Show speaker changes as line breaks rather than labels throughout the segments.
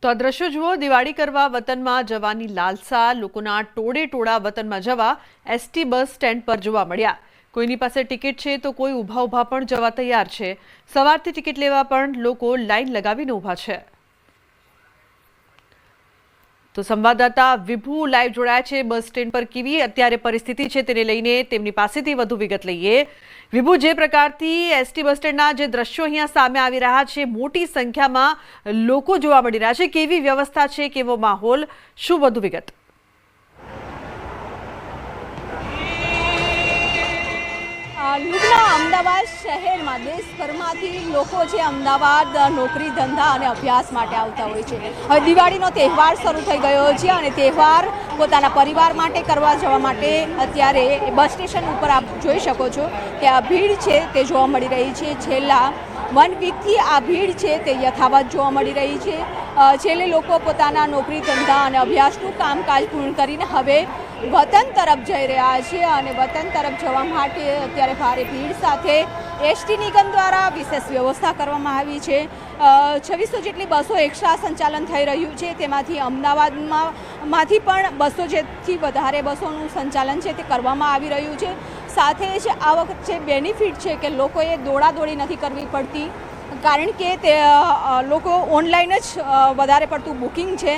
તો આ દ્રશ્યો જુઓ, દિવાળી કરવા વતનમાં જવાની લાલસા લોકોના ટોળે ટોળા વતનમાં જવા એસટી બસ સ્ટેન્ડ પર જોવા મળ્યા। કોઈની પાસે ટિકિટ છે તો કોઈ ઊભા પણ જવા તૈયાર છે। સવારથી ટિકિટ લેવા પણ લોકો લાઈન લગાવીને ઊભા છે। તો સંવાદદાતા વિભુ લાઈવ જોડાયા છે બસ સ્ટેન્ડ પર। કેવી અત્યારે પરિસ્થિતિ છે તેને લઈને તેમની પાસેથી વધુ વિગત લઈએ। વિભુ, જે પ્રકારથી એસટી બસ સ્ટેન્ડના જે દ્રશ્યો અહીંયા સામે આવી રહ્યા છે, મોટી સંખ્યામાં લોકો જોવા મળી રહ્યા છે, કેવી વ્યવસ્થા છે, કેવો માહોલ, શું વધુ વિગત?
લુગના અમદાવાદ શહેરમાં દેશભરમાંથી લોકો જે અમદાવાદ નોકરી ધંધા અને અભ્યાસ માટે આવતા હોય છે। હવે દિવાળીનો તહેવાર શરૂ થઈ ગયો છે અને તહેવાર પોતાના પરિવાર માટે કરવા જવા માટે અત્યારે બસ સ્ટેશન ઉપર આપ જોઈ શકો છો કે આ ભીડ છે તે જોવા મળી રહી છે। છેલ્લા 1 વીકથી આ ભીડ છે તે યથાવત જોવા મળી રહી છે। છેલ્લે લોકો પોતાના નોકરી ધંધા અને અભ્યાસનું કામકાજ પૂર્ણ કરીને હવે વતન તરફ જઈ રહ્યા છે અને વતન તરફ જવા માટે અત્યારે ભારે ભીડ સાથે એસટી નિગમ દ્વારા વિશેષ વ્યવસ્થા કરવામાં આવી છે। 2600 જેટલી બસો એક્સ્ટ્રા સંચાલન થઈ રહ્યું છે, તેમાંથી અમદાવાદમાંથી પણ 200 જેટલી વધારે બસોનું સંચાલન છે તે કરવામાં આવી રહ્યું છે। સાથે જ આ વખત જે બેનિફિટ છે કે લોકોએ દોડાદોડી નથી કરવી પડતી, કારણ કે તે લોકો ઓનલાઈન જ વધારે પડતું બુકિંગ છે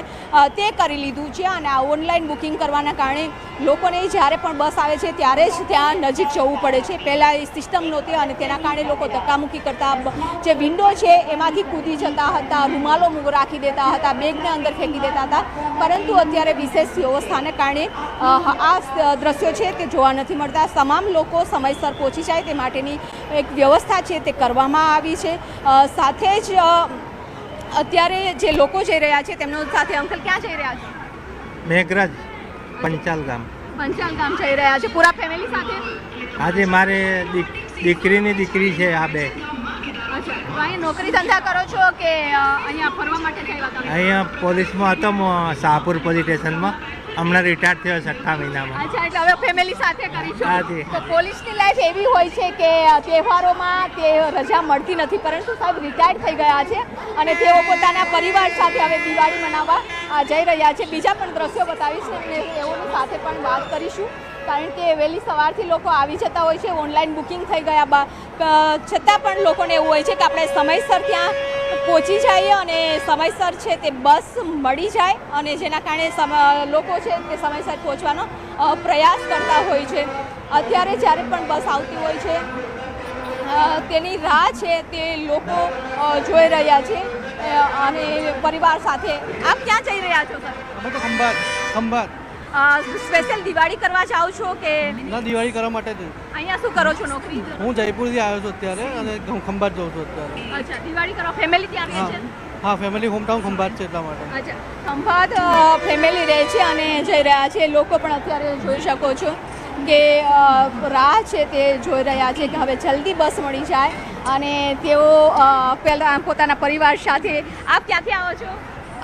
તે કરી લીધું છે અને આ ઓનલાઈન બુકિંગ કરવાના કારણે લોકોને જ્યારે પણ બસ આવે છે ત્યારે જ ત્યાં નજીક જવું પડે છે। પહેલાં એ સિસ્ટમ નહોતી અને તેના કારણે લોકો ધક્કામુક્કી કરતા, જે વિન્ડો છે એમાંથી કૂદી જતા હતા, રૂમાલો રાખી દેતા હતા, બેગને અંદર ફેંકી દેતા હતા, પરંતુ અત્યારે વિશેષ વ્યવસ્થાને કારણે આ દ્રશ્યો છે તે જોવા નથી મળતા। તમામ લોકો સમયસર પહોંચી જાય તે માટેની એક વ્યવસ્થા છે તે કરવામાં આવી છે। સાથે જ અત્યારે જે લોકો જઈ રહ્યા છે તેમનો સાથે અંકલ ક્યાં જઈ રહ્યા છે?
મેઘરાજ પંચાલ ગામ
જઈ રહ્યા છે પૂરા ફેમિલી સાથે?
આજે મારે દીકરીની દીકરી છે આ બે।
અચ્છા, તો અહીંયા નોકરી ધંધા કરો છો કે અહીંયા ફરવા માટે આવ્યા તમે?
અહીંયા પોલીસમાં હતો શાહપુર પોલીસ સ્ટેશનમાં, હમણાં રિટાયર થયો 6 મહિનામાં।
અચ્છા, એટલે હવે ફેમિલી સાથે કરીશું।
હાજી।
તો પોલીસની લાઈફ એવી હોય છે કે તહેવારોમાં તે રજા મળતી નથી, પરંતુ સાહેબ રિટાયર્ડ થઈ ગયા છે અને તેઓ પોતાના પરિવાર સાથે હવે દિવાળી મનાવવા જઈ રહ્યા છે। બીજા પણ દ્રશ્યો બતાવીશ અને તેઓની સાથે પણ વાત કરીશું, કારણ કે વહેલી સવારથી લોકો આવી જતા હોય છે, ઓનલાઈન બુકિંગ થઈ ગયા છતાં પણ લોકોને એવું હોય છે કે આપણે સમયસર ત્યાં પહોંચી જઈએ અને સમયસર છે તે બસ મળી જાય અને જેના કારણે લોકો છે તે સમયસર પહોંચવાનો પ્રયાસ કરતા હોય છે। અત્યારે જ્યારે પણ બસ આવતી હોય છે તેની રાહ છે તે લોકો જોઈ રહ્યા છે અને પરિવાર સાથે। આપ ક્યાં જઈ રહ્યા છો સર?
અમે તો ખંભાત
સ્પેશિયલ દિવાળી કરવા જાઓ છો કે?
ના, દિવાળી કરવા માટે જ।
અહીંયા શું કરો છો નોકરી?
હું જયપુરથી આવ્યો છું અત્યારે અને હું ખંભાત જાઉં છું અત્યારે।
અચ્છા, દિવાળી કરવા ફેમિલી ત્યાં રહે છે?
હા, ફેમિલી હોમટાઉન ખંભાત છે એટલા માટે।
અચ્છા, ખંભાત ફેમિલી રહે છે અને જઈ રહ્યા છે લોકો પણ અત્યારે જોઈ શકો છો કે રાહ છે તે જોઈ રહ્યા છે કે હવે જલ્દી બસ મળી જાય અને તેઓ પહેલાં પોતાના પરિવાર સાથે। આપ ક્યાંથી આવો છો?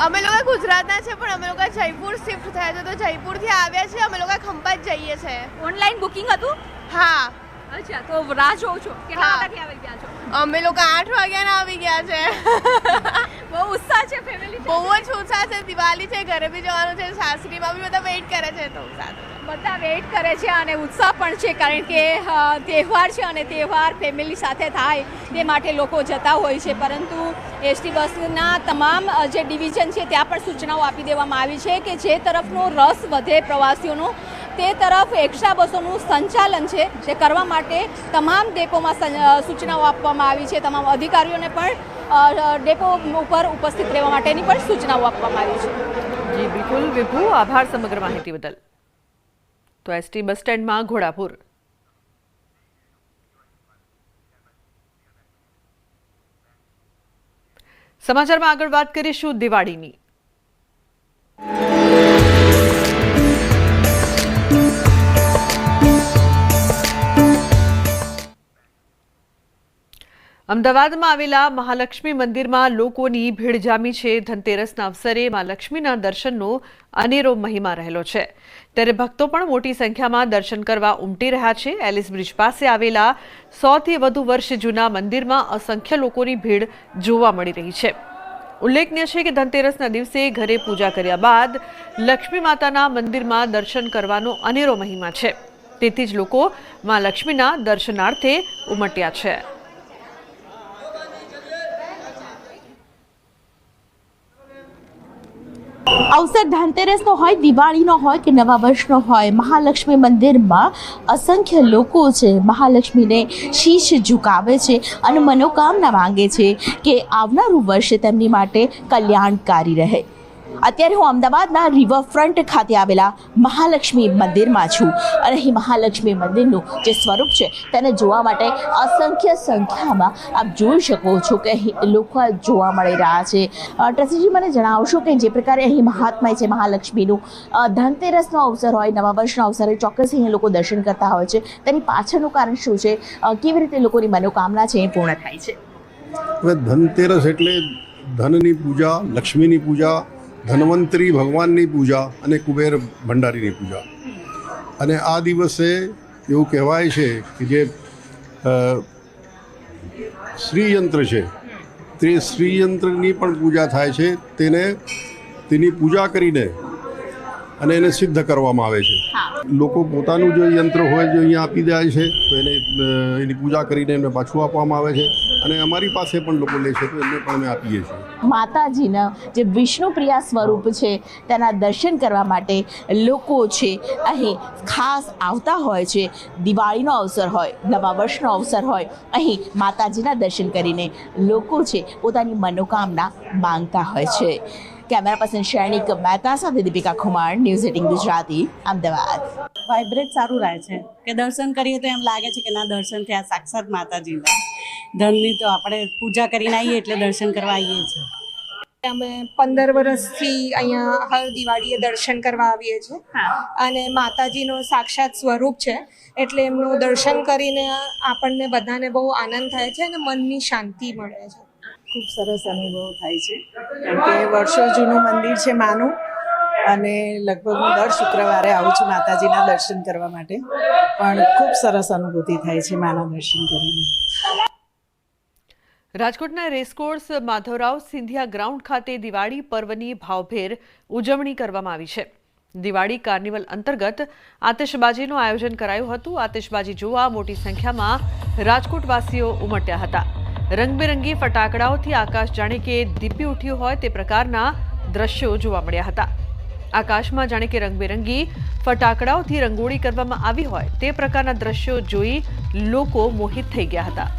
અમે લોકો ગુજરાતના છે પણ અમે લોકો જયપુર શિફ્ટ થયા છે, તો જયપુરથી આવ્યા છે, અમે લોકો ખંભાત જઈએ છે।
ઓનલાઈન બુકિંગ હતું?
હા।
અચ્છા, તો રાહ જોઉં છો? કેટલા વાગ્યાથી આવી ગયા છો?
અમે લોકો 8 વાગ્યાના આવી ગયા છે।
બહુ ઉત્સાહ છે ફેમિલી?
બહુ જ ઉત્સાહ છે, દિવાળી છે, ઘરે બી જવાનું છે, સાસરીમાં બી બધા વેઇટ કરે છે, તો
બધા વેઇટ કરે છે અને ઉત્સાહ પણ છે, કારણ કે તહેવાર છે અને તહેવાર ફેમિલી સાથે થાય તે માટે લોકો જતા હોય છે। પરંતુ એસટી બસના તમામ જે ડિવિઝન છે ત્યાં પણ સૂચનાઓ આપી દેવામાં આવી છે કે જે તરફનો રસ વધે પ્રવાસીઓનો તે તરફ એક્સ્ટ્રા બસોનું સંચાલન છે તે કરવા માટે તમામ ડેપોમાં સૂચનાઓ આપવામાં આવી છે। તમામ અધિકારીઓને પણ ડેપો ઉપર ઉપસ્થિત રહેવા માટેની પણ સૂચનાઓ આપવામાં આવી છે।
જી બિલકુલ વિભુ, આભાર સમગ્ર માહિતી બદલ। તો એસટી બસ સ્ટેન્ડમાં ઘોડાપુર। સમાચારમાં આગળ વાત કરીશું દિવાળીની। અમદાવાદમાં આવેલા મહાલક્ષ્મી મંદિરમાં લોકોની ભીડ જામી છે। ધનતેરસના અવસરે મા લક્ષ્મીના દર્શનનો અનેરો મહિમા રહેલો છે, ત્યારે ભક્તો પણ મોટી સંખ્યામાં દર્શન કરવા ઉમટી રહ્યા છે। એલિસ બ્રિજ પાસે આવેલા 100થી વધુ વર્ષ જૂના મંદિરમાં અસંખ્ય લોકોની ભીડ જોવા મળી રહી છે। ઉલ્લેખનીય છે કે ધનતેરસના દિવસે ઘરે પૂજા કર્યા બાદ લક્ષ્મી માતાના મંદિરમાં દર્શન કરવાનો અનેરો મહિમા છે. તેથી જ લોકો માં લક્ષ્મીના દર્શનાર્થે ઉમટ્યા છે.
અવસર ધનતેરસનો હોય, દિવાળીનો હોય કે નવા વર્ષનો હોય, મહાલક્ષ્મી મંદિરમાં અસંખ્ય લોકો છે મહાલક્ષ્મીને શીશ ઝુકાવે છે અને મનોકામના માંગે છે કે આવનારું વર્ષ તેમની માટે કલ્યાણકારી રહે. અત્યારે હું અમદાવાદના રિવરફ્રન્ટ ખાતે આવેલા મહાલક્ષ્મી મંદિરમાં છું અને અહીં મહાલક્ષ્મી મંદિરનું જે સ્વરૂપ છે તેને જોવા માટે અસંખ્ય સંખ્યામાં આપ જોઈ શકો છો કે અહીં લોકો જોવા મળી રહ્યા છે. ટ્રસ્ટીજી, મને જણાવશો કે જે પ્રકારે અહીં મહાત્મય છે મહાલક્ષ્મીનું, ધનતેરસનો અવસર હોય, નવા વર્ષનો અવસર હોય, ચોક્કસ અહીં લોકો દર્શન કરતા હોય છે, તેની પાછળનું કારણ શું છે? કેવી રીતે લોકોની મનોકામના છે એ પૂર્ણ થાય છે?
હવે ધનતેરસ એટલે ધનની પૂજા, લક્ષ્મીની પૂજા, ધન્વંતરી ભગવાનની પૂજા અને કુબેર ભંડારીની પૂજા. અને આ દિવસે એવું કહેવાય છે કે જે શ્રીયંત્ર છે તે શ્રીયંત્રની પણ પૂજા થાય છે. તેની પૂજા કરીને અને એને સિદ્ધ કરવામાં આવે છે. લોકો પોતાનું જે યંત્ર હોય જો અહીંયા આપી દે છે તો એની પૂજા કરીને એમને પાછું આપવામાં આવે છે અને અમારી પાસે પણ લોકો લે છે તો એમને પણ અમે આપીએ છીએ.
માતાજીના જે વિષ્ણુપ્રિયા સ્વરૂપ છે તેના દર્શન કરવા માટે લોકો છે અહીં ખાસ આવતા હોય છે. દિવાળીનો અવસર હોય, નવા વર્ષનો અવસર હોય, અહીં માતાજીના દર્શન કરીને લોકો છે પોતાની મનોકામના માંગતા હોય છે. કેમેરા પર્સન શૈનિક મહેતા સાથે દીપિકા ખુમાર, ન્યૂઝ 18 ગુજરાતી, અમદાવાદ.
વાઇબ્રેટ સારું રહે છે કે દર્શન કરીએ તો એમ લાગે છે કે ના દર્શન થયા સાક્ષાત માતાજીના. ધનની તો આપણે પૂજા કરીને આવીએ એટલે દર્શન કરવા આવીએ છીએ.
અમે 15 વર્ષથી અહીંયા હર દિવાળીએ દર્શન કરવા આવીએ છીએ અને માતાજીનો સાક્ષાત સ્વરૂપ છે એટલે એમનું દર્શન કરીને આપણને બધાને બહુ આનંદ થાય છે અને મનની શાંતિ મળે છે.
ખૂબ સરસ અનુભવ થાય છે કારણ કે વર્ષો જૂનું મંદિર છે માનું અને લગભગ હું દર શુક્રવારે આવું છું માતાજીના દર્શન કરવા માટે, પણ ખૂબ સરસ અનુભૂતિ થાય છે માના દર્શન કરીને.
રાજકોટના રેસકોર્સ માધવરાવ સિંધિયા ગ્રાઉન્ડ ખાતે દિવાળી પર્વની ભાવભેર ઉજવણી કરવામાં આવી છે. દિવાળી કાર્નિવલ અંતર્ગત આતિશબાજીનું આયોજન કરાયું હતું. આતિશબાજી જોવા મોટી સંખ્યામાં રાજકોટવાસીઓ ઉમટ્યા હતા. રંગબેરંગી ફટાકડાઓથી આકાશ જાણે કે દીપી ઉઠ્યું હોય તે પ્રકારના દ્રશ્યો જોવા મળ્યા હતા. આકાશમાં જાણે કે રંગબેરંગી ફટાકડાઓથી રંગોળી કરવામાં આવી હોય તે પ્રકારના દ્રશ્યો જોઈ લોકો મોહિત થઈ ગયા હતા.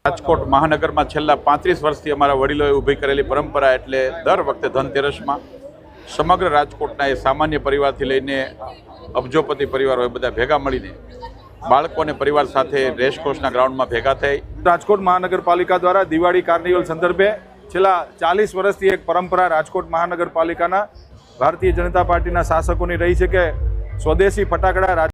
રાજકોટ મહાનગરમાં છેલ્લા 35 વર્ષથી અમારા વડીલોએ ઊભી કરેલી પરંપરા એટલે દર વખતે ધનતેરસમાં સમગ્ર રાજકોટના એ સામાન્ય પરિવારથી લઈને અબજોપતિ પરિવાર હોય બધા ભેગા મળીને બાળકો અને પરિવાર સાથે રેસકોર્સના ગ્રાઉન્ડમાં ભેગા થઈ.
રાજકોટ મહાનગરપાલિકા દ્વારા દિવાળી કાર્નિવલ સંદર્ભે છેલ્લા 40 વર્ષથી એક પરંપરા રાજકોટ મહાનગરપાલિકાના ભારતીય જનતા પાર્ટીના શાસકોની રહી છે કે સ્વદેશી ફટાકડા